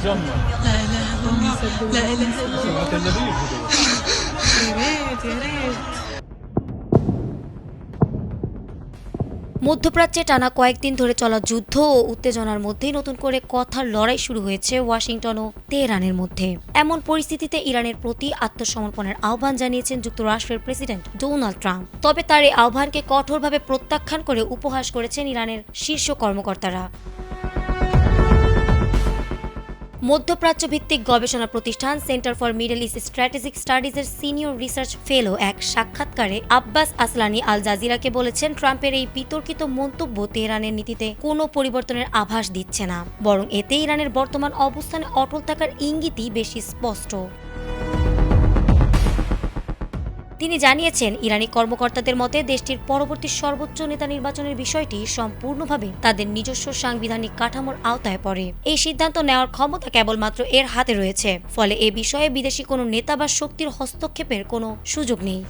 الجنة. لا إله إلا الله لا إله إلا الله سمعت النبي هو. يا ريت يا ريت মধ্যপ্রাচ্যে টানা কয়েকদিন ধরে চলা যুদ্ধ ও উত্তেজনার মধ্যেই নতুন করে কথার লড়াই শুরু হয়েছে ওয়াশিংটন ও তেহরানের মধ্যে। এমন পরিস্থিতিতে ইরানের প্রতি আত্মসমর্পণের আহ্বান জানিয়েছেন যুক্তরাষ্ট্রের প্রেসিডেন্ট ডোনাল্ড ট্রাম্প। তবে তার এই আহ্বানকে কঠোরভাবে প্রত্যাখ্যান করে উপহাস করেছেন ইরানের শীর্ষ কর্মকর্তারা। মধ্যপ্রাচ্য ভিত্তিক গবেষণা প্রতিষ্ঠান center for middle east strategic স্টাডিজের সিনিয়র রিসার্চ ফেলো এক সাক্ষাৎকারে আব্বাস আসলানি আল জাজিরাকে বলেছেন, ট্রাম্পের এই বিতর্কিত মন্তব্য তেহরানের নীতিতে কোনো পরিবর্তনের আভাস দিচ্ছে না, বরং এতে ইরানের বর্তমান অবস্থানে অটল থাকার ইঙ্গিতই বেশি স্পষ্ট। তিনি জানিয়েছেন, ইরানি কর্মকর্তাদের মতে দেশটির পরবর্তী সর্বোচ্চ নেতা নির্বাচনের বিষয়টি সম্পূর্ণভাবে তাদের নিজস্ব সাংবিধানিক কাঠামোর আওতায় পড়ে। এই সিদ্ধান্ত নেওয়ার ক্ষমতা কেবলমাত্র এর হাতে রয়েছে, ফলে এ বিষয়ে বিদেশি কোনো নেতা বা শক্তির হস্তক্ষেপের কোনো সুযোগ নেই।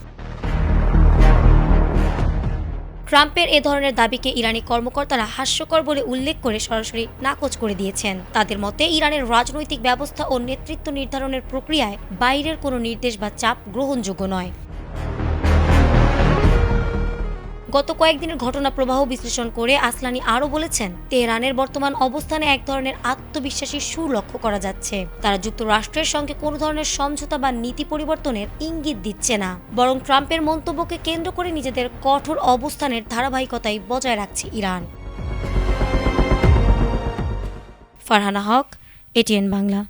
ট্রাম্পের এ ধরনের দাবিকে ইরানি কর্মকর্তারা হাস্যকর বলে উল্লেখ করে সরাসরি নাকচ করে দিয়েছেন। তাদের মতে ইরানের রাজনৈতিক ব্যবস্থা ও নেতৃত্ব নির্ধারণের প্রক্রিয়ায় বাইরের কোনো নির্দেশ বা চাপ গ্রহণযোগ্য নয়। গত কয়েকদিনের ঘটনা প্রবাহ বিশ্লেষণ করে আসলানি আরও বলেছেন, তেহরানের বর্তমান অবস্থানে এক ধরনের আত্মবিশ্বাসী সুর লক্ষ্য করা যাচ্ছে। তারা যুক্তরাষ্ট্রের সঙ্গে কোনো ধরনের সমঝোতা বা নীতি পরিবর্তনের ইঙ্গিত দিচ্ছে না, বরং ট্রাম্পের মন্তব্যকে কেন্দ্র করে নিজেদের কঠোর অবস্থানের ধারাবাহিকতাই বজায় রাখছে ইরান। ফারহানা হক, এটিএন বাংলা।